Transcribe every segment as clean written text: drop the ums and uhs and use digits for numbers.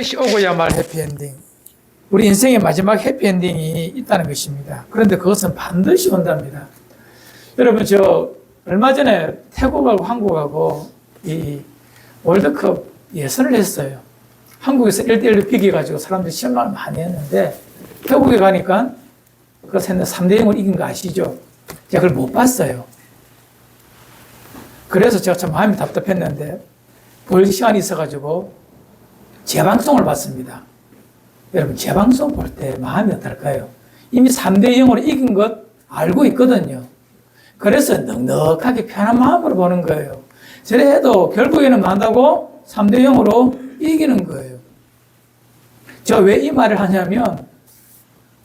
반드시 오고야 말 해피엔딩. 우리 인생의 마지막 해피엔딩이 있다는 것입니다. 그런데 그것은 반드시 온답니다. 여러분, 저 얼마 전에 태국하고 한국하고 이 월드컵 예선을 했어요. 한국에서 1대1로 비겨가지고 사람들이 실망을 많이 했는데, 태국에 가니까 그것을 3대0으로 이긴 거 아시죠? 제가 그걸 못 봤어요. 그래서 제가 참 마음이 답답했는데, 볼 시간이 있어가지고 재방송을 봤습니다. 여러분, 재방송 볼 때 마음이 어떨까요? 이미 3대0으로 이긴 것 알고 있거든요. 그래서 넉넉하게 편한 마음으로 보는 거예요. 저래 해도 결국에는 만다고 3대0으로 이기는 거예요. 저 왜 이 말을 하냐면,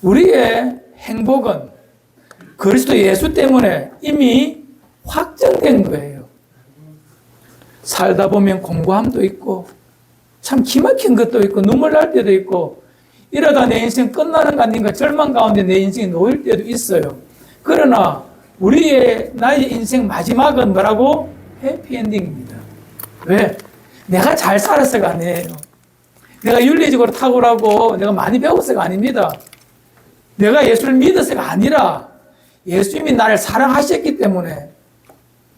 우리의 행복은 그리스도 예수 때문에 이미 확정된 거예요. 살다 보면 공고함도 있고, 참 기막힌 것도 있고, 눈물 날 때도 있고, 이러다 내 인생 끝나는 거 아닌가 절망 가운데 내 인생이 놓일 때도 있어요. 그러나 나의 인생 마지막은 뭐라고? 해피엔딩입니다. 왜? 내가 잘 살았어가 아니에요. 내가 윤리적으로 탁월하고 내가 많이 배웠어가 아닙니다. 내가 예수를 믿어서가 아니라 예수님이 나를 사랑하셨기 때문에.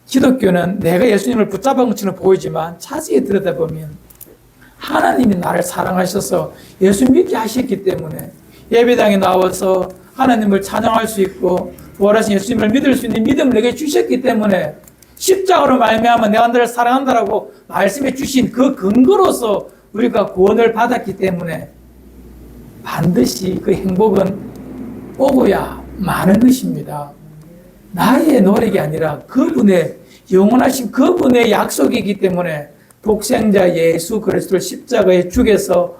기독교는 내가 예수님을 붙잡은 것처럼 보이지만 자세히 들여다보면 하나님이 나를 사랑하셔서 예수 믿게 하셨기 때문에 예배당에 나와서 하나님을 찬양할 수 있고 부활하신 예수님을 믿을 수 있는 믿음을 내게 주셨기 때문에 십자가로 말미암아 내가 너를 사랑한다라고 말씀해 주신 그 근거로서 우리가 구원을 받았기 때문에 반드시 그 행복은 오고야 마는 것입니다. 나의 노력이 아니라 그분의 영원하신 그분의 약속이기 때문에 독생자 예수 그리스도를 십자가에 죽여서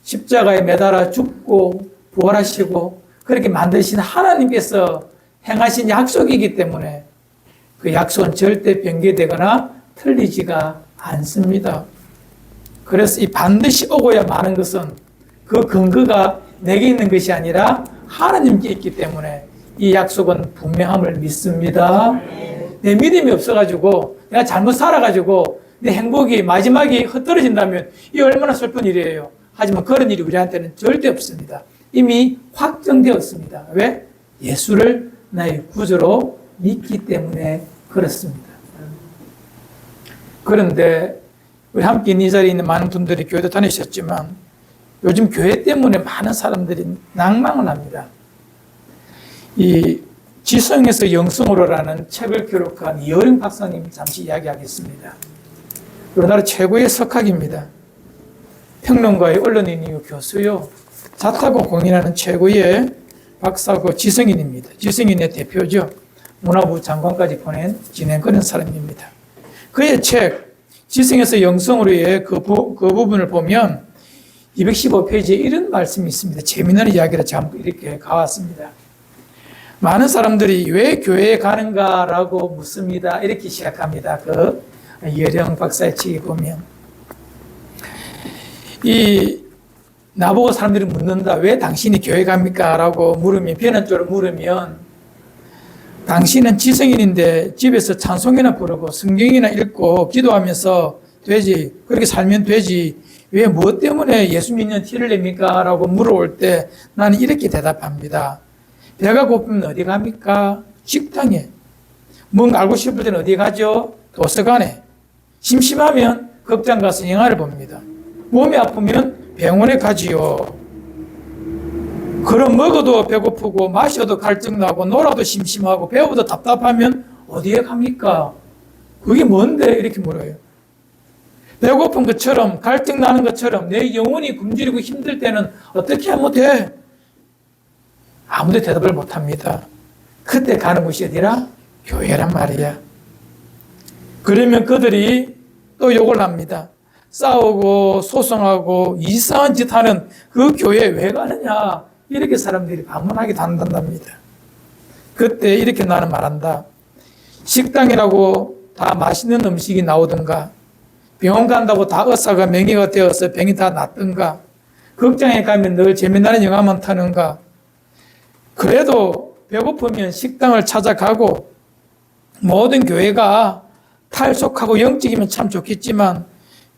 십자가에 매달아 죽고 부활하시고 그렇게 만드신 하나님께서 행하신 약속이기 때문에 그 약속은 절대 변개되거나 틀리지가 않습니다. 그래서 이 반드시 오고야 마는 것은 그 근거가 내게 있는 것이 아니라 하나님께 있기 때문에 이 약속은 분명함을 믿습니다. 내 믿음이 없어가지고 내가 잘못 살아가지고 내 행복이 마지막에 흩어진다면 이 얼마나 슬픈 일이에요. 하지만 그런 일이 우리한테는 절대 없습니다. 이미 확정되었습니다. 왜? 예수를 나의 구주로 믿기 때문에 그렇습니다. 그런데 우리 함께 이 자리에 있는 많은 분들이 교회도 다니셨지만 요즘 교회 때문에 많은 사람들이 낭망을 합니다. 이 지성에서 영성으로라는 책을 기록한 이어령 박사님 잠시 이야기하겠습니다. 우리나라 최고의 석학입니다. 평론가의 언론인 이후 교수요. 자타고 공인하는 최고의 박사고 지성인입니다. 지성인의 대표죠. 문화부 장관까지 보낸 지낸 그런 사람입니다. 그의 책 지성에서 영성으로의 그 부분을 보면 215페이지에 이런 말씀이 있습니다. 재미난 이야기를 잠깐 이렇게 가왔습니다. 많은 사람들이 왜 교회에 가는가라고 묻습니다. 이렇게 시작합니다. 그 이어령 박사의 책에 보면 나보고 사람들이 묻는다. 왜 당신이 교회 갑니까? 라고 물으면 변론적으로 물으면 당신은 지성인인데 집에서 찬송이나 부르고 성경이나 읽고 기도하면서 되지. 그렇게 살면 되지. 왜 무엇 때문에 예수 믿는 티를 냅니까? 라고 물어올 때 나는 이렇게 대답합니다. 배가 고프면 어디 갑니까? 식당에. 뭔가 알고 싶을 때는 어디 가죠? 도서관에. 심심하면 극장 가서 영화를 봅니다. 몸이 아프면 병원에 가지요. 그럼 먹어도 배고프고 마셔도 갈증나고 놀아도 심심하고 배워도 답답하면 어디에 갑니까? 그게 뭔데? 이렇게 물어요. 배고픈 것처럼 갈증나는 것처럼 내 영혼이 굶주리고 힘들 때는 어떻게 하면 돼? 아무도 대답을 못합니다. 그때 가는 곳이 어디라? 교회란 말이야. 그러면 그들이 또 욕을 합니다. 싸우고 소송하고 이상한 짓 하는 그 교회에 왜 가느냐? 이렇게 사람들이 방문하게 된답니다. 그때 이렇게 나는 말한다. 식당이라고 다 맛있는 음식이 나오든가 병원 간다고 다 의사가 명예가 되어서 병이 다 낫든가 극장에 가면 늘 재미나는 영화만 타는가 그래도 배고프면 식당을 찾아가고 모든 교회가 탈속하고 영적이면 참 좋겠지만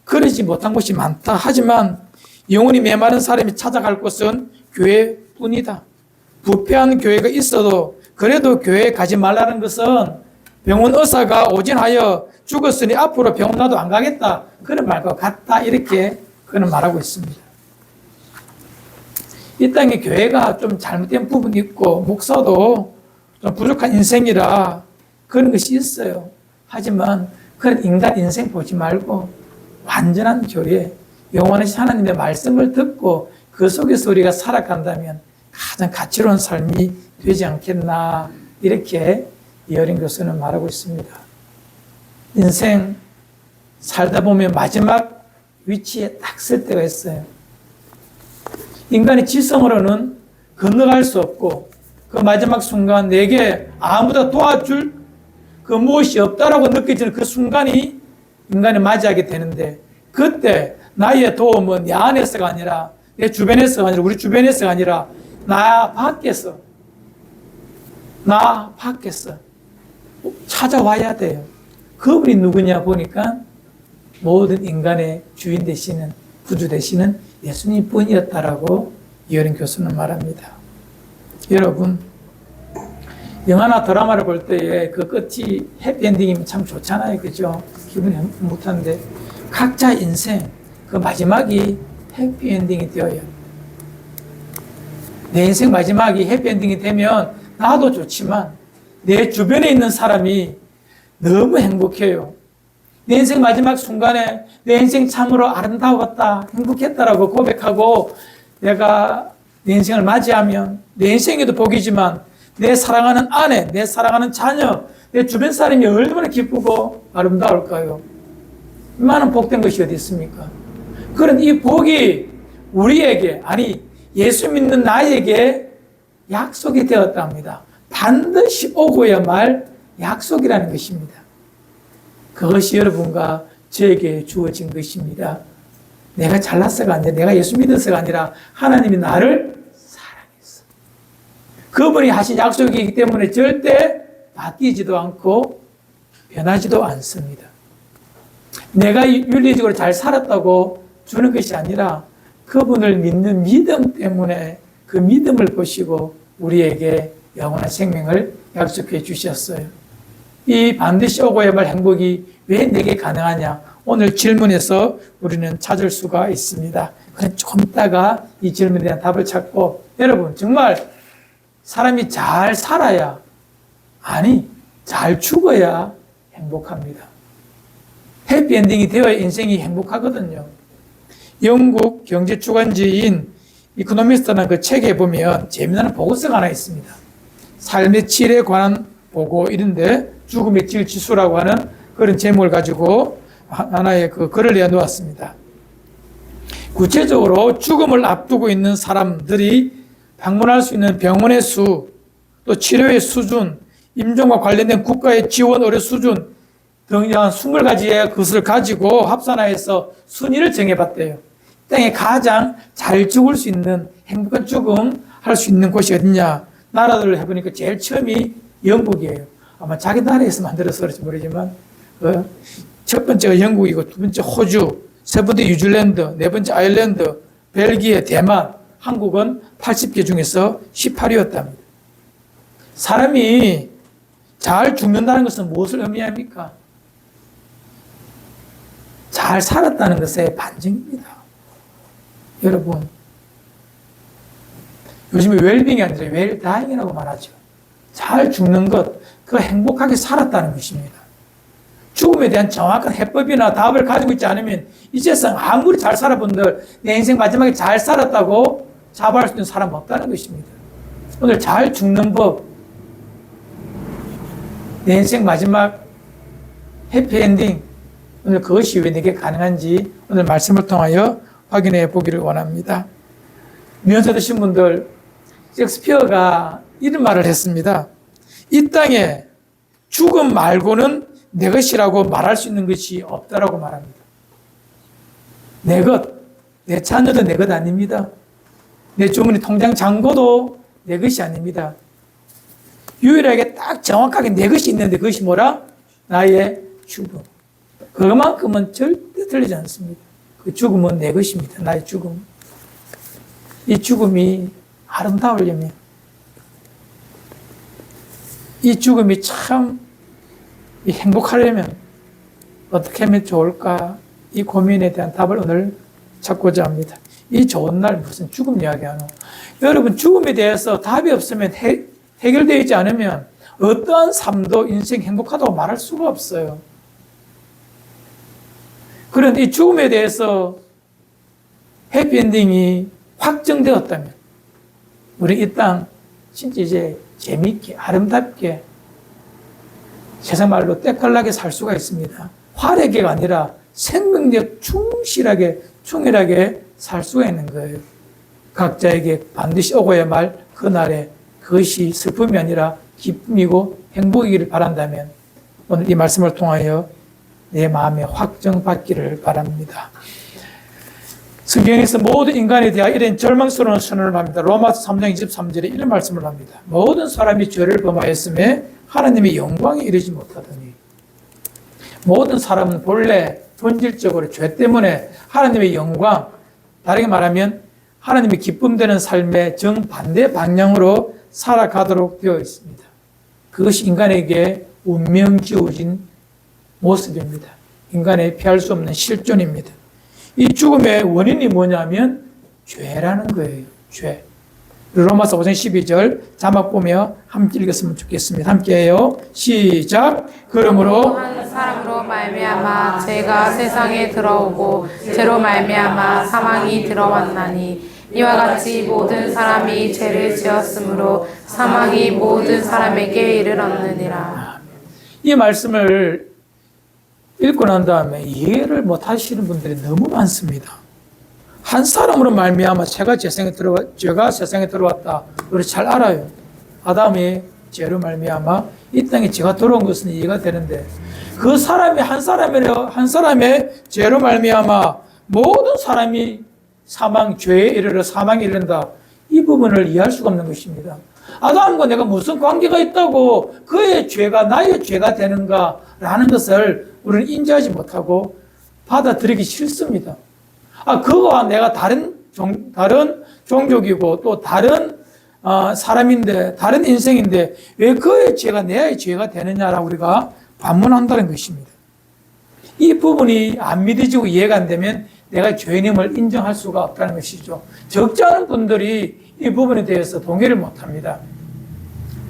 그러지 못한 곳이 많다. 하지만 영혼이 메마른 사람이 찾아갈 곳은 교회뿐이다. 부패한 교회가 있어도 그래도 교회에 가지 말라는 것은 병원 의사가 오진하여 죽었으니 앞으로 병원 나도 안 가겠다. 그런 말과 같다. 이렇게 그는 말하고 있습니다. 이 땅에 교회가 좀 잘못된 부분이 있고 목사도 좀 부족한 인생이라 그런 것이 있어요. 하지만 그런 인간 인생 보지 말고 완전한 교회, 영원하신 하나님의 말씀을 듣고 그 속에서 우리가 살아간다면 가장 가치로운 삶이 되지 않겠나 이렇게 이어린 교수는 말하고 있습니다. 인생 살다 보면 마지막 위치에 딱 설 때가 있어요. 인간의 지성으로는 건너갈 수 없고 그 마지막 순간 내게 아무도 도와줄 그 무엇이 없다라고 느껴지는 그 순간이 인간이 맞이하게 되는데 그때 나의 도움은 내 안에서가 아니라 내 주변에서가 아니라 우리 주변에서가 아니라 나 밖에서 찾아와야 돼요. 그분이 누구냐 보니까 모든 인간의 주인 되시는 구주 되시는 예수님 뿐이었다라고 이어린 교수는 말합니다. 여러분 영화나 드라마를 볼 때에 그 끝이 해피엔딩이면 참 좋잖아요. 그죠? 기분이 행복한데 각자 인생 그 마지막이 해피엔딩이 되어요. 내 인생 마지막이 해피엔딩이 되면 나도 좋지만 내 주변에 있는 사람이 너무 행복해요. 내 인생 마지막 순간에 내 인생 참으로 아름다웠다, 행복했다라고 고백하고 내가 내 인생을 맞이하면 내 인생에도 복이지만 내 사랑하는 아내, 내 사랑하는 자녀, 내 주변 사람이 얼마나 기쁘고 아름다울까요? 이만한 복된 것이 어디 있습니까? 그런 이 복이 우리에게, 아니 예수 믿는 나에게 약속이 되었다 합니다. 반드시 오고야 말 약속이라는 것입니다. 그것이 여러분과 저에게 주어진 것입니다. 내가 잘났어가 아니라 내가 예수 믿어서가 아니라 하나님이 나를 사랑했어. 그분이 하신 약속이기 때문에 절대 바뀌지도 않고 변하지도 않습니다. 내가 윤리적으로 잘 살았다고 주는 것이 아니라 그분을 믿는 믿음 때문에 그 믿음을 보시고 우리에게 영원한 생명을 약속해 주셨어요. 이 반드시 오고야 말 행복이 왜 내게 가능하냐? 오늘 질문에서 우리는 찾을 수가 있습니다. 그럼 조금 있다가 이 질문에 대한 답을 찾고 여러분 정말 사람이 잘 살아야 아니 잘 죽어야 행복합니다. 해피엔딩이 되어야 인생이 행복하거든요. 영국 경제주간지인 이코노미스트라는 그 책에 보면 재미나는 보고서가 하나 있습니다. 삶의 질에 관한 보고 이런데 죽음의 질 지수라고 하는 그런 제목을 가지고 하나의 그 글을 내놓았습니다. 구체적으로 죽음을 앞두고 있는 사람들이 방문할 수 있는 병원의 수, 또 치료의 수준, 임종과 관련된 국가의 지원 의료 수준 등 이러한 20가지의 것을 가지고 합산하여서 순위를 정해봤대요. 땅에 가장 잘 죽을 수 있는 행복한 죽음 할 수 있는 곳이 어디냐? 나라들을 해보니까 제일 처음이 영국이에요. 아마 자기 나라에서 만들어서 그럴지 모르지만 첫 번째가 영국이고 두 번째 호주, 세 번째 뉴질랜드, 네 번째 아일랜드, 벨기에, 대만, 한국은 80개 중에서 18위였답니다. 사람이 잘 죽는다는 것은 무엇을 의미합니까? 잘 살았다는 것의 반증입니다. 여러분, 요즘에 웰빙이 아니라 웰다잉이라고 말하죠. 잘 죽는 것, 그 행복하게 살았다는 것입니다. 죽음에 대한 정확한 해법이나 답을 가지고 있지 않으면 이 세상 아무리 잘 살아본들 내 인생 마지막에 잘 살았다고 자부할 수 있는 사람 없다는 것입니다. 오늘 잘 죽는 법, 내 인생 마지막 해피엔딩, 오늘 그것이 왜 내게 가능한지 오늘 말씀을 통하여 확인해 보기를 원합니다. 미연세 드신 분들, 셰익스피어가 이런 말을 했습니다. 이 땅에 죽음 말고는 내 것이라고 말할 수 있는 것이 없다라고 말합니다. 내 것, 내 자녀도 내 것 아닙니다. 내 주머니 통장 잔고도 내 것이 아닙니다. 유일하게 딱 정확하게 내 것이 있는데 그것이 뭐라? 나의 죽음. 그만큼은 절대 틀리지 않습니다. 그 죽음은 내 것입니다. 나의 죽음. 이 죽음이 아름다우려면, 이 죽음이 참 행복하려면 어떻게 하면 좋을까? 이 고민에 대한 답을 오늘 찾고자 합니다. 이 좋은 날 무슨 죽음 이야기하노? 여러분, 죽음에 대해서 답이 없으면 해결되지 않으면 어떠한 삶도 인생 행복하다고 말할 수가 없어요. 그런데 이 죽음에 대해서 해피엔딩이 확정되었다면 우리 이 땅 진짜 이제 재미있게 아름답게 세상 말로 때깔나게 살 수가 있습니다. 활약이 아니라 생명력 충실하게 충실하게 살 수가 있는 거예요. 각자에게 반드시 오고야 말 그날에 그것이 슬픔이 아니라 기쁨이고 행복이기를 바란다면 오늘 이 말씀을 통하여 내 마음에 확정받기를 바랍니다. 성경에서 모든 인간에 대하여 이런 절망스러운 선언을 합니다. 로마서 3장 23절에 이런 말씀을 합니다. 모든 사람이 죄를 범하였음에 하나님의 영광에 이르지 못하더니, 모든 사람은 본래 본질적으로 죄 때문에 하나님의 영광, 다르게 말하면 하나님의 기쁨되는 삶의 정반대 방향으로 살아가도록 되어 있습니다. 그것이 인간에게 운명 지어진 모습입니다. 인간의 피할 수 없는 실존입니다. 이 죽음의 원인이 뭐냐면 죄라는 거예요. 죄. 로마서 5장 12절 자막 보며 함께 읽었으면 좋겠습니다. 함께 해요. 시작. 그러므로 한 사람으로 말미암아 죄가 세상에 들어오고 죄로 말미암아 사망이 들어왔나니 이와 같이 모든 사람이 죄를 지었으므로 사망이 모든 사람에게 이르렀느니라. 이 말씀을 읽고 난 다음에 이해를 못 하시는 분들이 너무 많습니다. 한 사람으로 말미암아 죄가 세상에 들어왔다. 우리 잘 알아요. 아담의 죄로 말미암아 이 땅에 죄가 들어온 것은 이해가 되는데 그 사람이 한 사람의 죄로 말미암아 모든 사람이 죄에 이르러 사망에 이른다. 이 부분을 이해할 수가 없는 것입니다. 아담과 내가 무슨 관계가 있다고 그의 죄가 나의 죄가 되는가라는 것을 우리는 인지하지 못하고 받아들이기 싫습니다. 그거와 내가 다른 종족이고 또 다른 사람인데 다른 인생인데 왜 그의 죄가 내 죄가 되느냐라고 우리가 반문한다는 것입니다. 이 부분이 안 믿어지고 이해가 안 되면 내가 죄인임을 인정할 수가 없다는 것이죠. 적지 않은 분들이 이 부분에 대해서 동의를 못합니다.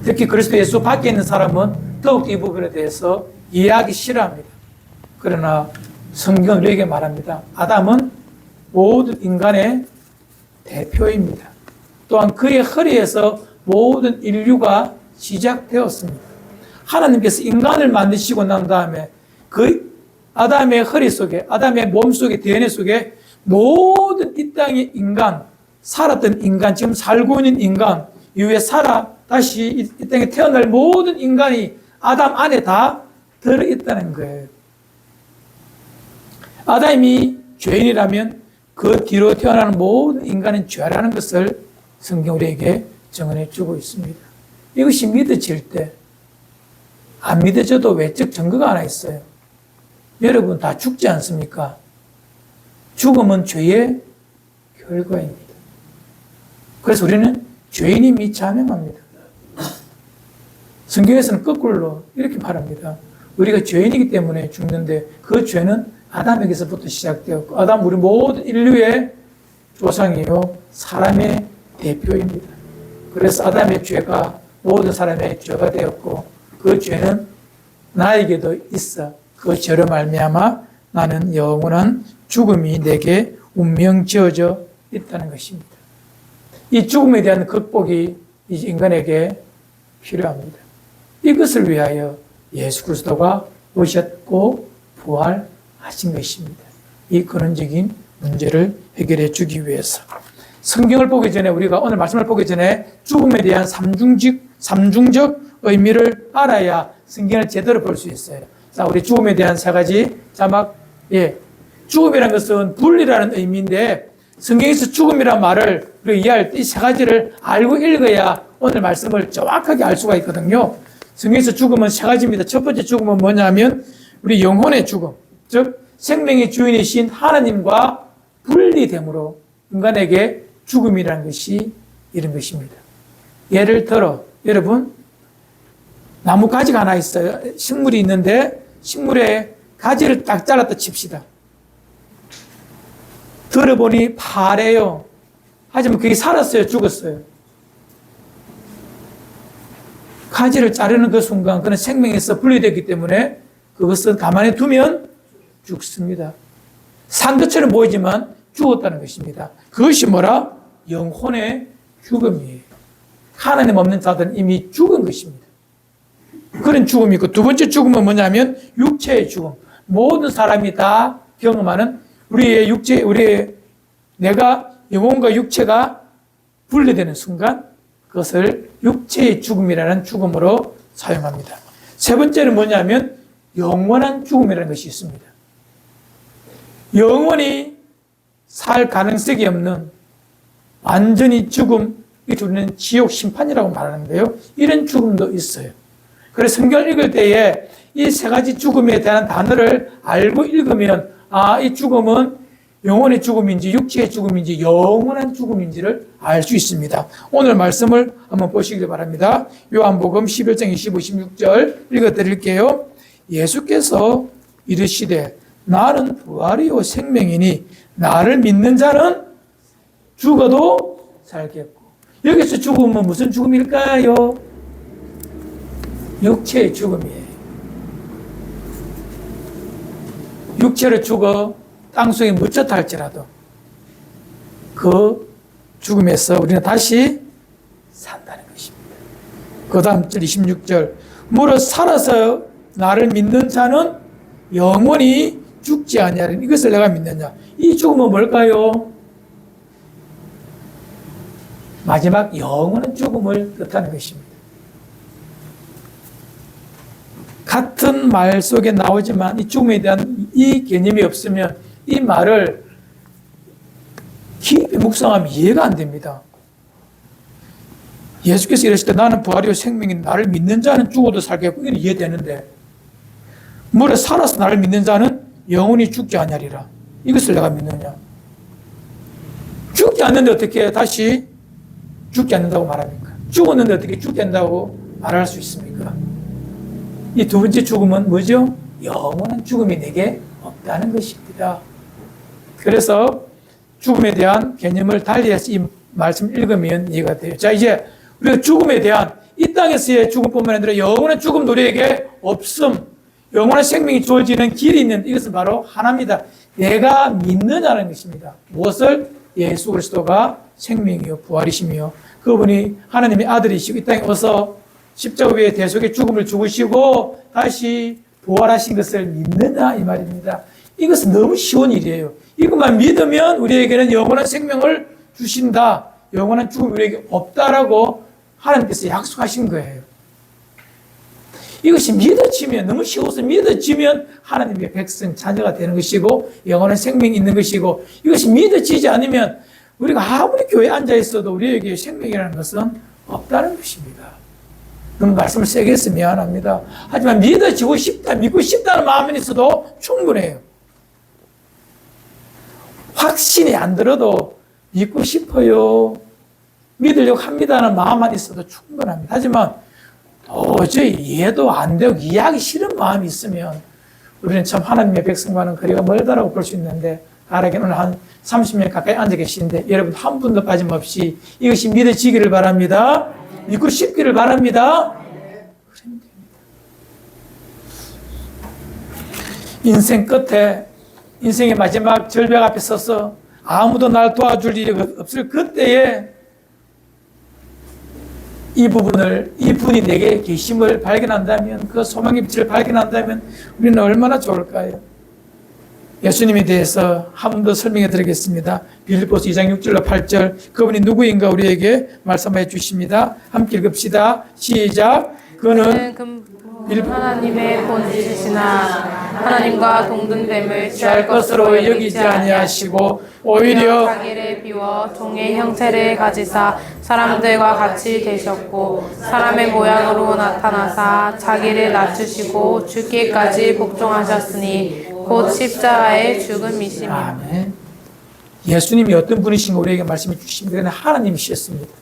특히 그리스도 예수 밖에 있는 사람은 더욱 이 부분에 대해서 이해하기 싫어합니다. 그러나 성경은 우리에게 말합니다. 아담은 모든 인간의 대표입니다. 또한 그의 허리에서 모든 인류가 시작되었습니다. 하나님께서 인간을 만드시고 난 다음에 그 아담의 허리 속에, 아담의 몸 속에, DNA 속에 모든 이 땅의 인간, 살았던 인간, 지금 살고 있는 인간, 이후에 다시 이 땅에 태어날 모든 인간이 아담 안에 다 들어있다는 거예요. 아담이 죄인이라면 그 뒤로 태어나는 모든 인간은 죄라는 것을 성경 우리에게 증언해 주고 있습니다. 이것이 믿어질 때, 안 믿어져도 외적 증거가 하나 있어요. 여러분 다 죽지 않습니까? 죽음은 죄의 결과입니다. 그래서 우리는 죄인임이 자명합니다. 성경에서는 거꾸로 이렇게 말합니다. 우리가 죄인이기 때문에 죽는데 그 죄는 아담에게서부터 시작되었고 아담 우리 모든 인류의 조상이요 사람의 대표입니다. 그래서 아담의 죄가 모든 사람의 죄가 되었고 그 죄는 나에게도 있어 그 죄로 말미암아 나는 영원한 죽음이 내게 운명 지어져 있다는 것입니다. 이 죽음에 대한 극복이 이 인간에게 필요합니다. 이것을 위하여 예수 그리스도가 오셨고 부활하신 것입니다. 이 근원적인 문제를 해결해 주기 위해서 성경을 보기 전에 우리가 오늘 말씀을 보기 전에 죽음에 대한 삼중적 의미를 알아야 성경을 제대로 볼 수 있어요. 자, 우리 죽음에 대한 세 가지 자막. 죽음이라는 것은 분리라는 의미인데 성경에서 죽음이라는 말을 우리가 이해할 때 이 세 가지를 알고 읽어야 오늘 말씀을 정확하게 알 수가 있거든요. 성경에서 죽음은 세 가지입니다. 첫 번째 죽음은 뭐냐면 우리 영혼의 죽음, 즉 생명의 주인이신 하나님과 분리됨으로 인간에게 죽음이라는 것이 이런 것입니다. 예를 들어 여러분 나무 가지가 하나 있어요. 식물이 있는데 식물에 가지를 딱 잘랐다 칩시다. 들어보니 파래요. 하지만 그게 살았어요? 죽었어요? 가지를 자르는 그 순간 그는 생명에서 분리됐기 때문에 그것은 가만히 두면 죽습니다. 산 것처럼 보이지만 죽었다는 것입니다. 그것이 뭐라? 영혼의 죽음이에요. 하나님 없는 자들은 이미 죽은 것입니다. 그런 죽음이 있고 두 번째 죽음은 뭐냐면 육체의 죽음. 모든 사람이 다 경험하는 우리의 육체, 내가 영혼과 육체가 분리되는 순간 그것을 육체의 죽음이라는 죽음으로 사용합니다. 세 번째는 뭐냐면 영원한 죽음이라는 것이 있습니다. 영원히 살 가능성이 없는 완전히 죽음, 우리는 지옥 심판이라고 말하는데요. 이런 죽음도 있어요. 그래서 성경을 읽을 때에 이 세 가지 죽음에 대한 단어를 알고 읽으면 이 죽음은 영혼의 죽음인지 육체의 죽음인지 영원한 죽음인지를 알 수 있습니다. 오늘 말씀을 한번 보시길 바랍니다. 요한복음 11장 25, 26절 읽어드릴게요. 예수께서 이르시되 나는 부활이요 생명이니 나를 믿는 자는 죽어도 살겠고. 여기서 죽음은 무슨 죽음일까요? 육체의 죽음이에요. 육체를 죽어 땅속에 묻혔다 할지라도 그 죽음에서 우리는 다시 산다는 것입니다. 그 다음 절 26절 무릇 살아서 나를 믿는 자는 영원히 죽지 아니하리니 이것을 내가 믿느냐. 이 죽음은 뭘까요? 마지막 영원한 죽음을 뜻하는 것입니다. 같은 말 속에 나오지만 이 죽음에 대한 이 개념이 없으면 이 말을 깊이 묵상하면 이해가 안 됩니다. 예수께서 이러실 때 나는 부활이요 생명이 나를 믿는 자는 죽어도 살겠고 이건 이해되는데 무릇 살아서 나를 믿는 자는 영원히 죽지 아니하리라. 이것을 내가 믿느냐. 죽지 않는데 어떻게 다시 죽지 않는다고 말합니까? 죽었는데 어떻게 죽지 않는다고 말할 수 있습니까? 이 두 번째 죽음은 뭐죠? 영원한 죽음이 내게 없다는 것입니다. 그래서 죽음에 대한 개념을 달리해서 이 말씀을 읽으면 이해가 돼요. 자, 이제 우리가 죽음에 대한 이 땅에서의 죽음뿐만 아니라 영원한 죽음도 우리에게 없음, 영원한 생명이 주어지는 길이 있는 이것은 바로 하나입니다. 내가 믿느냐는 것입니다. 무엇을? 예수 그리스도가 생명이요 부활이시며 그분이 하나님의 아들이시고 이 땅에 와서 십자가 위에 대속의 죽음을 죽으시고 다시 부활하신 것을 믿느냐 이 말입니다. 이것은 너무 쉬운 일이에요. 이것만 믿으면 우리에게는 영원한 생명을 주신다. 영원한 죽음이 우리에게 없다라고 하나님께서 약속하신 거예요. 이것이 믿어지면 너무 쉬워서 믿어지면 하나님의 백성 자녀가 되는 것이고 영원한 생명이 있는 것이고 이것이 믿어지지 않으면 우리가 아무리 교회에 앉아 있어도 우리에게 생명이라는 것은 없다는 것입니다. 너무 말씀을 세게 해서 미안합니다. 하지만 믿어지고 싶다, 믿고 싶다는 마음이 있어도 충분해요. 확신이 안 들어도 믿고 싶어요. 믿으려고 합니다는 마음만 있어도 충분합니다. 하지만 도저히 이해도 안 되고 이해하기 싫은 마음이 있으면 우리는 참 하나님의 백성과는 거리가 멀다라고 볼 수 있는데 가락에 오늘 한 30년 가까이 앉아 계시는데 여러분 한 분도 빠짐없이 이것이 믿어지기를 바랍니다. 믿고 싶기를 바랍니다. 인생 끝에 인생의 마지막 절벽 앞에 서서 아무도 날 도와줄 일이 없을 그때에 이분이 내게 계심을 발견한다면 그 소망의 빛을 발견한다면 우리는 얼마나 좋을까요? 예수님에 대해서 한 번 더 설명해 드리겠습니다. 빌립보서 2장 6절로 8절 그분이 누구인가 우리에게 말씀해 주십니다. 함께 읽읍시다. 시작. 그는 하나님의 본질이시나 하나님과 동등됨을 취할 것으로 여기지 아니하시고 오히려 자기를 비워 종의 형체를 가지사 사람들과 같이 되셨고 사람의 모양으로 나타나사 자기를 낮추시고 죽기까지 복종하셨으니 곧 십자가의 죽음이시며. 아멘. 예수님이 어떤 분이신가 우리에게 말씀해 주십니다. 그는 하나님이셨습니다.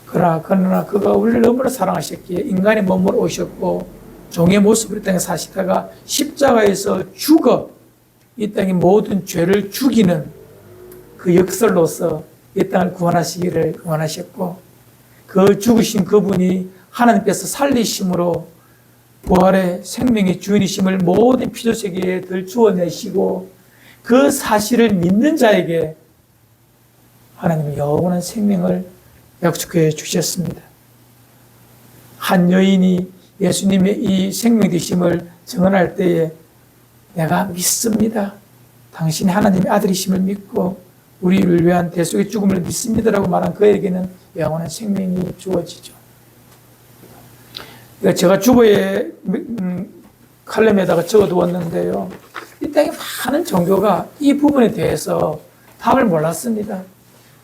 그러나 그가 우리를 너무나 사랑하셨기에 인간의 몸으로 오셨고 종의 모습으로 이 땅에 사시다가 십자가에서 죽어 이 땅의 모든 죄를 죽이는 그 역설로서 이 땅을 구원하시기를 원하셨고, 그 죽으신 그분이 하나님께서 살리심으로 부활의 생명의 주인이심을 모든 피조세계에 들추어내시고, 그 사실을 믿는 자에게 하나님은 영원한 생명을 약속해 주셨습니다. 한 여인이 예수님의 이 생명 되심을 증언할 때에 내가 믿습니다. 당신이 하나님의 아들이심을 믿고 우리를 위한 대속의 죽음을 믿습니다라고 말한 그에게는 영원한 생명이 주어지죠. 제가 주보에 칼럼에다가 적어두었는데요. 이 땅에 많은 종교가 이 부분에 대해서 답을 몰랐습니다.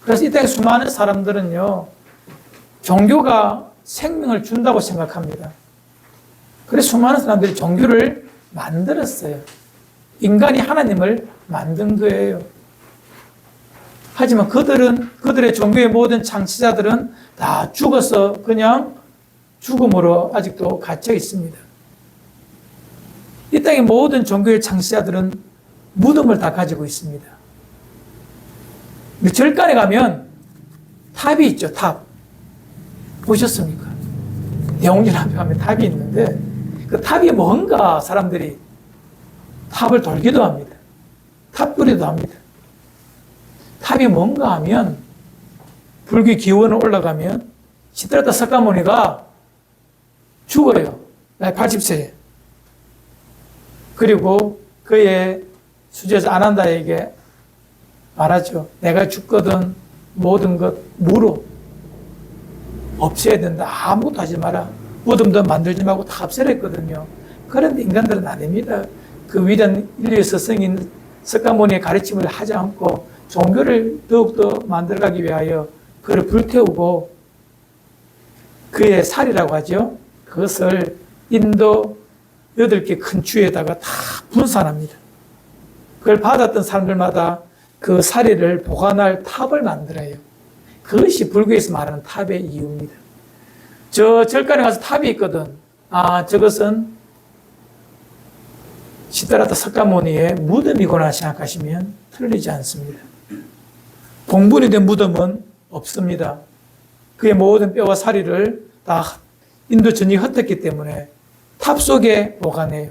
그래서 이 땅에 수많은 사람들은요, 종교가 생명을 준다고 생각합니다. 그래서 수많은 사람들이 종교를 만들었어요. 인간이 하나님을 만든 거예요. 하지만 그들의 종교의 모든 창시자들은 다 죽어서 그냥 죽음으로 아직도 갇혀 있습니다. 이 땅의 모든 종교의 창시자들은 무덤을 다 가지고 있습니다. 절간에 가면 탑이 있죠, 탑. 보셨습니까? 대웅전 앞에 가면 탑이 있는데 그 탑이 뭔가 사람들이 탑을 돌기도 합니다. 탑뿌리도 합니다. 탑이 뭔가 하면 불교 기원을 올라가면 시드라타 사카모니가 죽어요. 나이 80세에. 그리고 그의 수제자 아난다에게 말하죠. 내가 죽거든 모든 것 무로 없애야 된다. 아무것도 하지 마라. 무덤도 만들지 말고 다 없애라 했거든요. 그런데 인간들은 아닙니다. 그 위대한 인류의 스승인 석가모니의 가르침을 하지 않고 종교를 더욱더 만들어가기 위하여 그를 불태우고 그의 살이라고 하죠. 그것을 인도 8개 큰 주에다가 다 분산합니다. 그걸 받았던 사람들마다 그 사리를 보관할 탑을 만들어요. 그것이 불교에서 말하는 탑의 이유입니다. 저 절간에 가서 탑이 있거든. 저것은 시드라타 석가모니의 무덤이구나 생각하시면 틀리지 않습니다. 봉분이 된 무덤은 없습니다. 그의 모든 뼈와 사리를 다 인도 전역에 흩었기 때문에 탑 속에 보관해요.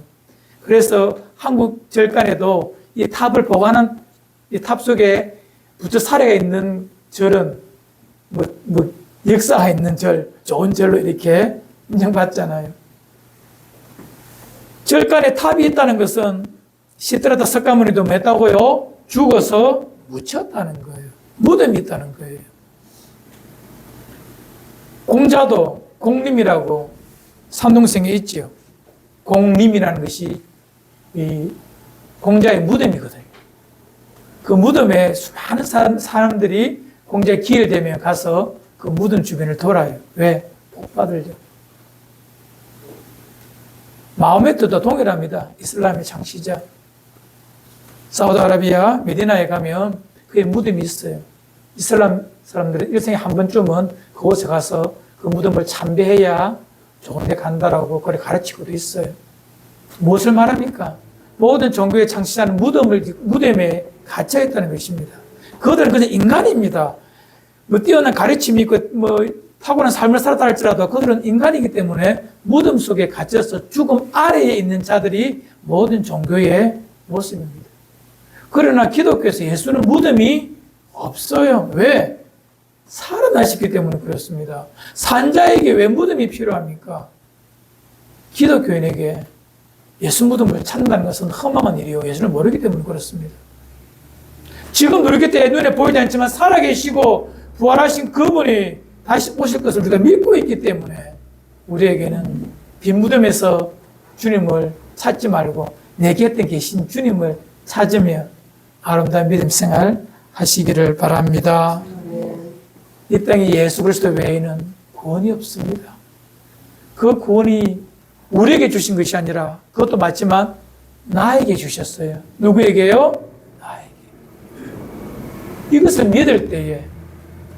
그래서 한국 절간에도 이 탑을 보관한 이 탑 속에 부처 사례가 있는 절은 역사가 있는 절, 좋은 절로 이렇게 인정받잖아요. 절간에 탑이 있다는 것은 시드라타 석가모니도 맸다고요? 죽어서 묻혔다는 거예요. 무덤이 있다는 거예요. 공자도 공림이라고 산동생에 있지요. 공림이라는 것이 이 공자의 무덤이거든요. 그 무덤에 수많은 사람들이 공자의 기회를 되면 가서 그 무덤 주변을 돌아요. 왜? 복 받으려고. 마호메트도 동일합니다. 이슬람의 창시자. 사우디아라비아 메디나에 가면 그의 무덤이 있어요. 이슬람 사람들은 일생에 한 번쯤은 그곳에 가서 그 무덤을 참배해야 좋은 데 간다라고 그렇게 가르치고도 있어요. 무엇을 말합니까? 모든 종교의 창시자는 무덤에 갇혀 있다는 것입니다. 그들은 그냥 인간입니다. 뛰어난 가르침이 있고 타고난 삶을 살았다 할지라도 그들은 인간이기 때문에 무덤 속에 갇혀서 죽음 아래에 있는 자들이 모든 종교의 모습입니다. 그러나 기독교에서 예수는 무덤이 없어요. 왜? 살아나셨기 때문에 그렇습니다. 산자에게 왜 무덤이 필요합니까? 기독교인에게 예수 무덤을 찾는다는 것은 험한 일이요. 예수를 모르기 때문에 그렇습니다. 지금도 이렇게 때 눈에 보이지 않지만 살아계시고 부활하신 그분이 다시 오실 것을 우리가 믿고 있기 때문에 우리에게는 빈 무덤에서 주님을 찾지 말고 내 곁에 계신 주님을 찾으며 아름다운 믿음 생활 하시기를 바랍니다. 이 땅에 예수 그리스도 외에는 구원이 없습니다. 그 구원이 우리에게 주신 것이 아니라 그것도 맞지만 나에게 주셨어요. 누구에게요? 나에게. 이것을 믿을 때에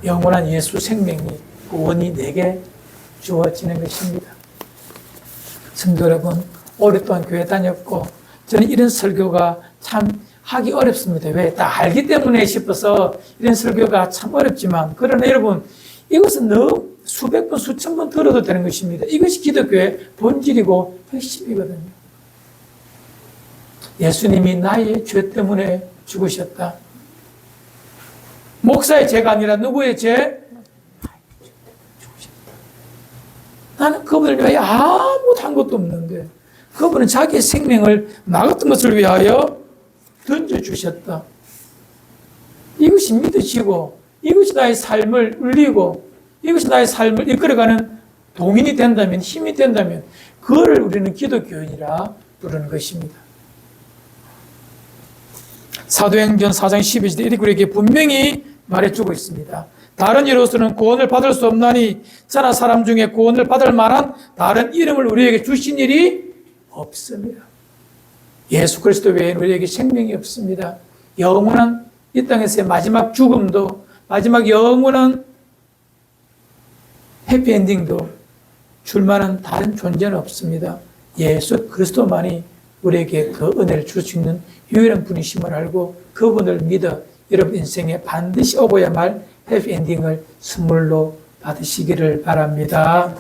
영원한 예수 생명이 구원이 내게 주어지는 것입니다. 성도 여러분, 오랫동안 교회 다녔고 저는 이런 설교가 참 하기 어렵습니다. 왜? 다 알기 때문에 싶어서 이런 설교가 참 어렵지만, 그러나 여러분, 이것은 너무 수백 번, 수천 번 들어도 되는 것입니다. 이것이 기독교의 본질이고 핵심이거든요. 예수님이 나의 죄 때문에 죽으셨다. 목사의 죄가 아니라 누구의 죄? 나는 그분을 위하여 아무것도 한 것도 없는데 그분은 자기의 생명을 나 같은 것을 위하여 던져주셨다. 이것이 믿어지고 이것이 나의 삶을 울리고 이것이 나의 삶을 이끌어가는 동인이 된다면, 힘이 된다면 그거를 우리는 기독교인이라 부르는 것입니다. 사도행전 4장 12절에 이렇게 우리에게 분명히 말해주고 있습니다. 다른 이로서는 구원을 받을 수 없나니 저나 사람 중에 구원을 받을 만한 다른 이름을 우리에게 주신 일이 없습니다. 예수 그리스도 외에는 우리에게 생명이 없습니다. 영원한 이 땅에서의 마지막 죽음도, 마지막 영원한 해피엔딩도 줄 만한 다른 존재는 없습니다. 예수 그리스도만이 우리에게 그 은혜를 줄 수 있는 유일한 분이심을 알고 그분을 믿어 여러분 인생에 반드시 오고야말 해피엔딩을 선물로 받으시기를 바랍니다.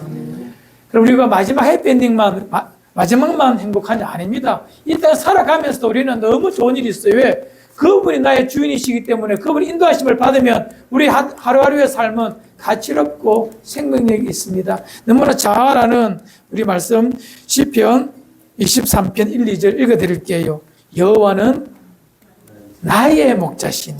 그럼 우리가 마지막 해피엔딩만, 마지막만 행복한 게 아닙니다. 이 땅 살아가면서도 우리는 너무 좋은 일이 있어요. 왜? 그분이 나의 주인이시기 때문에 그분이 인도하심을 받으면 우리 하루하루의 삶은 가치롭고 생명력이 있습니다. 너무나 잘 아는 우리 말씀 시편 23편 1, 2절 읽어드릴게요. 여호와는 나의 목자시니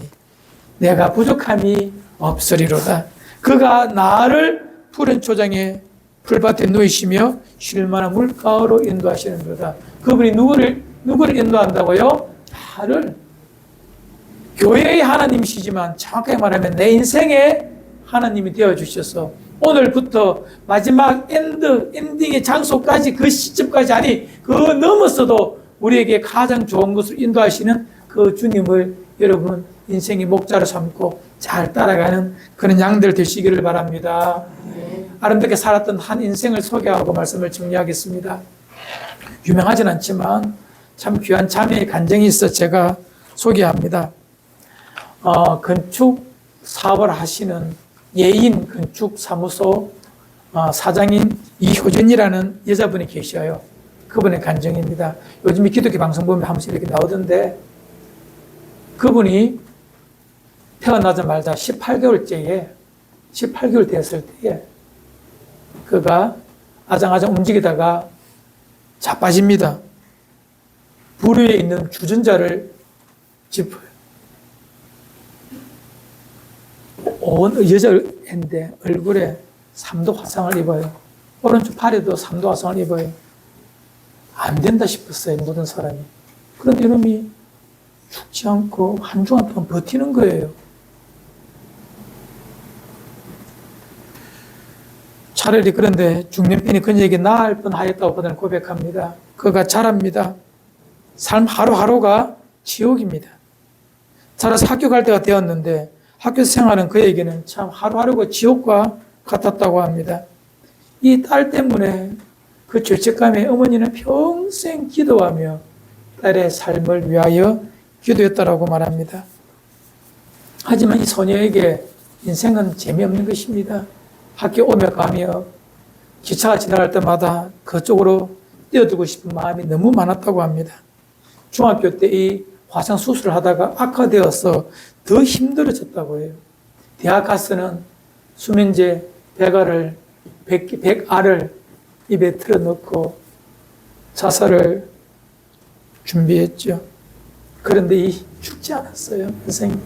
내가 부족함이 없으리로다. 그가 나를 푸른 초장에 풀밭에 누이시며 쉴만한 물가로 인도하시는도다. 그분이 누구를 인도한다고요? 나를. 교회의 하나님이시지만 정확하게 말하면 내 인생의 하나님이 되어주셔서 오늘부터 마지막 엔딩의 장소까지, 그 시점까지, 아니 그 넘어서도 우리에게 가장 좋은 것을 인도하시는 그 주님을 여러분 인생의 목자로 삼고 잘 따라가는 그런 양들 되시기를 바랍니다. 아름답게 살았던 한 인생을 소개하고 말씀을 정리하겠습니다. 유명하진 않지만 참 귀한 자매의 간증이 있어 제가 소개합니다. 건축 사업을 하시는 예인 건축사무소 사장인 이효진이라는 여자분이 계셔요. 그분의 간증입니다. 요즘 기독교 방송 보면 한 번씩 이렇게 나오던데, 그분이 태어나자마자 18개월 됐을 때에 그가 아장아장 움직이다가 자빠집니다. 불 위에 있는 주전자를 짚어요. 온 여자인데 얼굴에 3도 화상을 입어요. 오른쪽 팔에도 3도 화상을 입어요. 안 된다 싶었어요, 모든 사람이. 그런데 이놈이 죽지 않고 한 주간 동안 버티는 거예요. 차라리 그런데 죽는 편이 그녀에게 나을 뻔하였다고 그는 고백합니다. 그가 잘합니다. 삶 하루하루가 지옥입니다. 자라서 학교 갈 때가 되었는데 학교 생활은 그에게는 참 하루하루가 지옥과 같았다고 합니다. 이 딸 때문에 그 죄책감에 어머니는 평생 기도하며 딸의 삶을 위하여 기도했다라고 말합니다. 하지만 이 소녀에게 인생은 재미없는 것입니다. 학교 오며 가며 기차가 지나갈 때마다 그쪽으로 뛰어들고 싶은 마음이 너무 많았다고 합니다. 중학교 때 이 화상 수술을 하다가 악화되어서 더 힘들어졌다고 해요. 대학 가서는 수면제 100알을 입에 틀어넣고 자살을 준비했죠. 그런데 죽지 않았어요, 선생님.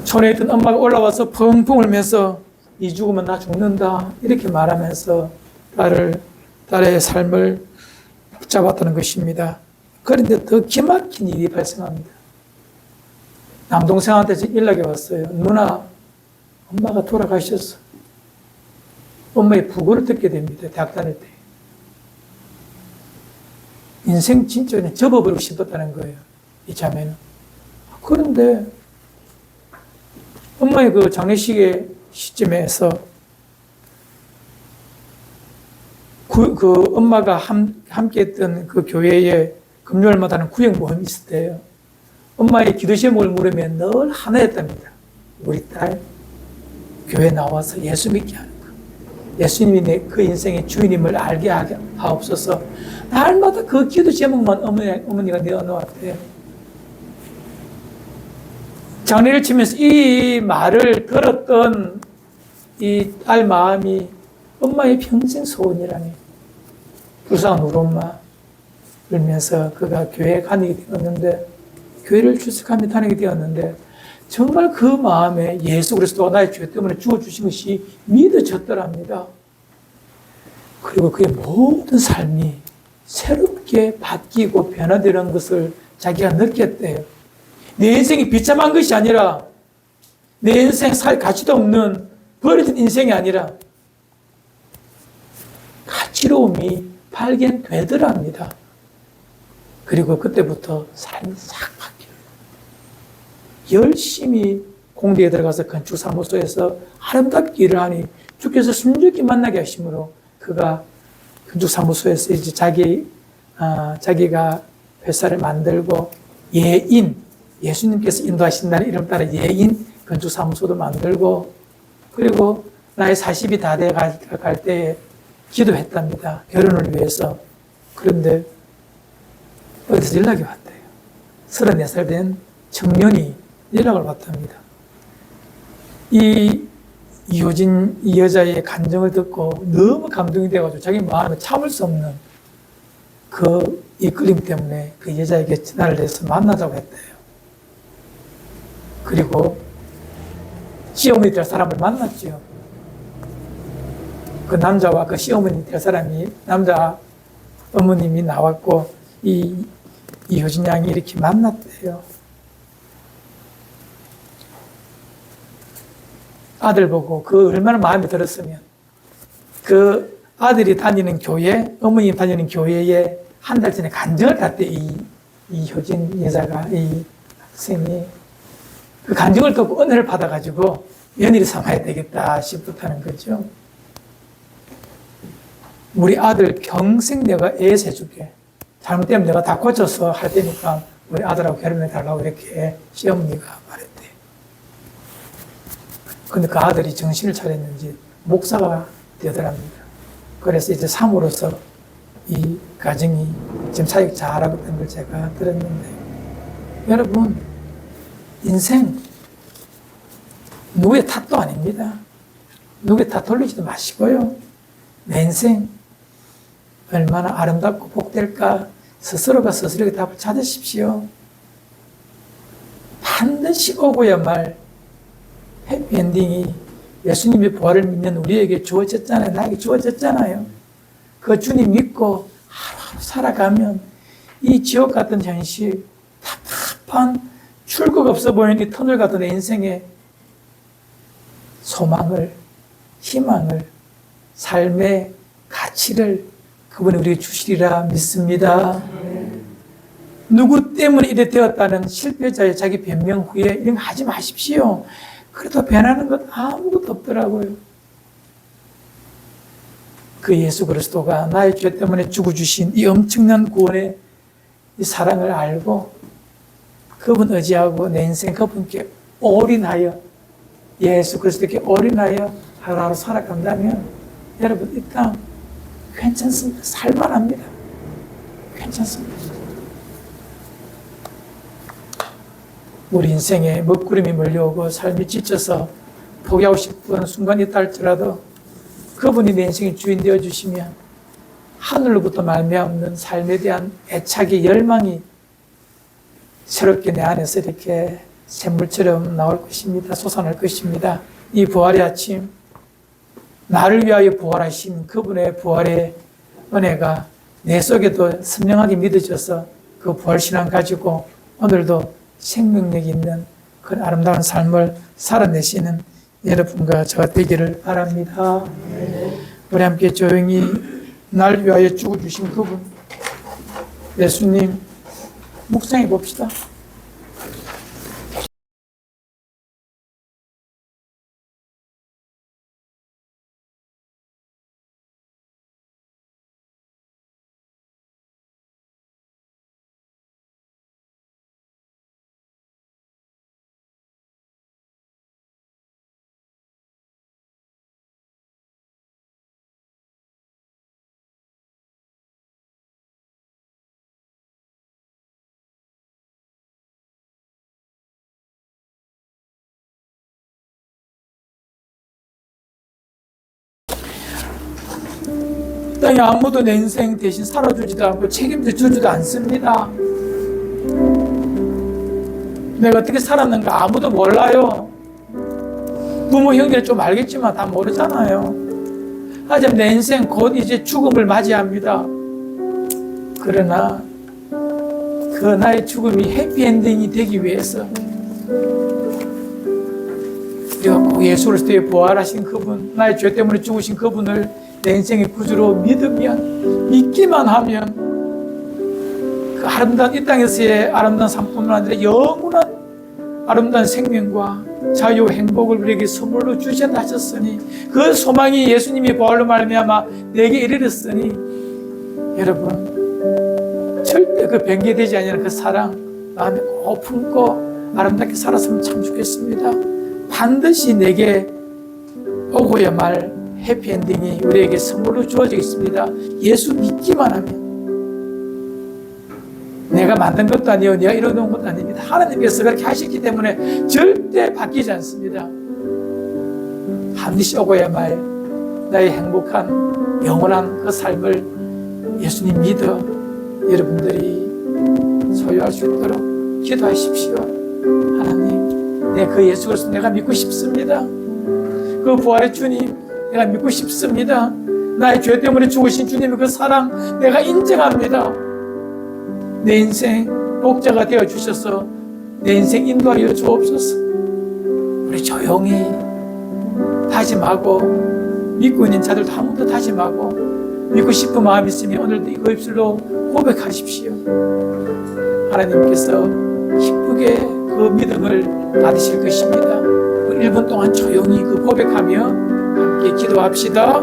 촌에 있던 엄마가 올라와서 펑펑 울면서 이 죽으면 나 죽는다 이렇게 말하면서 딸의 삶을 붙잡았다는 것입니다. 그런데 더 기막힌 일이 발생합니다. 남동생한테 연락이 왔어요. 누나, 엄마가 돌아가셨어. 엄마의 부고를 듣게 됩니다. 대학 다닐 때. 인생 진짜 그냥 접어버리고 싶었다는 거예요, 이 자매는. 그런데 엄마의 그 장례식의 시점에서 그 엄마가 함께 했던 그 교회에 금요일마다는 구역 모임이 있었대요. 엄마의 기도 제목을 물으면 늘 하나였답니다. 우리 딸 교회 나와서 예수 믿게 하는 것. 예수님이 그 인생의 주인임을 알게 하옵소서. 날마다 그 기도 제목만 어머니가 내어놓았대요. 장례를 치면서 이 말을 들었던 이 딸 마음이 엄마의 평생 소원이라니. 불쌍한 우리 엄마 울면서 그가 교회에 다니게 되었는데, 교회를 출석하며 다니게 되었는데, 정말 그 마음에 예수 그리스도가 나의 죄 때문에 죽어주신 것이 믿어졌더랍니다. 그리고 그의 모든 삶이 새롭게 바뀌고 변화되는 것을 자기가 느꼈대요. 내 인생이 비참한 것이 아니라, 내 인생 살 가치도 없는 버려진 인생이 아니라 가치로움이 발견되더랍니다. 그리고 그때부터 삶이 싹 바뀌어요. 열심히 공대에 들어가서 건축사무소에서 아름답게 일을 하니 주께서 순조롭게 만나게 하심으로 그가 건축사무소에서 이제 자기가 회사를 만들고 예수님께서 인도하신다는 이름 따라 예인 건축사무소도 만들고, 그리고 나의 40이 다 돼 갈 때에 기도했답니다. 결혼을 위해서. 그런데 어디서 연락이 왔대요. 34살 된 청년이 연락을 왔답니다. 이효진 이 여자의 간증을 듣고 너무 감동이 돼가지고 자기 마음에 참을 수 없는 그 이끌림 때문에 그 여자에게 전화를 해서 만나자고 했대요. 그리고 시어머니 될 사람을 만났죠. 그 남자와 그 시어머니 될 사람이, 남자 어머님이 나왔고 이효진 양이 이렇게 만났대요. 아들 보고 그 얼마나 마음에 들었으면 그 아들이 다니는 교회, 어머니 다니는 교회에 한 달 전에 간증을 갔대. 이효진 여자가, 이 학생이 그 간증을 듣고 은혜를 받아가지고 며느리 삼아야 되겠다 싶었다는 거죠. 우리 아들 평생 내가 애에서 해줄게. 잘못되면 내가 다 고쳐서 할 테니까 우리 아들하고 결혼해달라고 이렇게 시어머니가 말했대. 근데 그 아들이 정신을 차렸는지 목사가 되더랍니다. 그래서 이제 사모로서 이 가정이 지금 사역 잘하고 있다는 걸 제가 들었는데, 여러분, 인생 누구의 탓도 아닙니다. 누구의 탓 돌리지도 마시고요. 내 인생 얼마나 아름답고 복될까 스스로가 스스로에게 답을 찾으십시오. 반드시 오고야 말 해피엔딩이 예수님의 부활을 믿는 우리에게 주어졌잖아요. 나에게 주어졌잖아요. 그 주님 믿고 하루하루 살아가면 이 지옥 같은 현실, 답답한 출구가 없어 보이는 이 터널 같은 내 인생에 소망을, 희망을, 삶의 가치를 그분이 우리에게 주시리라 믿습니다. 누구 때문에 이래 되었다는 실패자의 자기 변명 후에 이런 거 하지 마십시오. 그래도 변하는 것 아무것도 없더라고요. 그 예수 그리스도가 나의 죄 때문에 죽어주신 이 엄청난 구원의 이 사랑을 알고 그분 의지하고 내 인생 그분께 올인하여 예수 그리스도께 올인하여 하루하루 살아간다면 여러분 이 땅 괜찮습니다. 살만합니다. 괜찮습니다. 우리 인생에 먹구름이 몰려오고 삶이 지쳐서 포기하고 싶은 순간이 있다 할지라도 그분이 내 인생의 주인 되어주시면 하늘로부터 말미암는 삶에 대한 애착이 열망이 새롭게 내 안에서 이렇게 샘물처럼 나올 것입니다. 솟아날 것입니다. 이 부활의 아침, 나를 위하여 부활하신 그분의 부활의 은혜가 내 속에도 선명하게 믿어져서 그 부활신앙 가지고 오늘도 생명력 있는 그런 아름다운 삶을 살아내시는 여러분과 저가 되기를 바랍니다. 우리 함께 조용히 날 위하여 죽어주신 그분 예수님 묵상해 봅시다. 땅에 아무도 내 인생 대신 살아주지도 않고 책임져 주지도 않습니다. 내가 어떻게 살았는가 아무도 몰라요. 부모 형제를 좀 알겠지만 다 모르잖아요. 하지만 내 인생 곧 이제 죽음을 맞이합니다. 그러나 그 나의 죽음이 해피엔딩이 되기 위해서 우리가 꼭 예수를 통해 부활하신 그분, 나의 죄 때문에 죽으신 그분을 내 인생의 구주로 믿기만 하면 그 아름다운 이 땅에서의 아름다운 상품뿐만 아니라 영원한 아름다운 생명과 자유, 행복을 우리에게 선물로 주신다 하셨으니 그 소망이 예수님이 부활로 말미암아 내게 이르렀으니 여러분 절대 그 변개되지 않는 그 사랑 마음에 꼭 품고 아름답게 살았으면 참 좋겠습니다. 반드시 내게 오고야 말 해피엔딩이 우리에게 선물로 주어져 있습니다. 예수 믿기만 하면 내가 만든 것도 아니에요. 내가 이뤄놓은 것도 아닙니다. 하나님께서 그렇게 하셨기 때문에 절대 바뀌지 않습니다. 반드시 오고야 말 나의 행복한 영원한 그 삶을 예수님 믿어 여러분들이 소유할 수 있도록 기도하십시오. 하나님, 내 그 예수 그리스도 내가 믿고 싶습니다. 그 부활의 주님 내가 믿고 싶습니다. 나의 죄 때문에 죽으신 주님의 그 사랑 내가 인정합니다. 내 인생 목자가 되어 주셔서 내 인생 인도하여 주옵소서. 우리 조용히 다짐하고 믿고 있는 자들도 한 번 더 다짐하고 믿고 싶은 마음이 있으면 오늘도 이거 입술로 고백하십시오. 하나님께서 기쁘게 그 믿음을 받으실 것입니다. 1분 동안 조용히 그 고백하며 함께 기도합시다.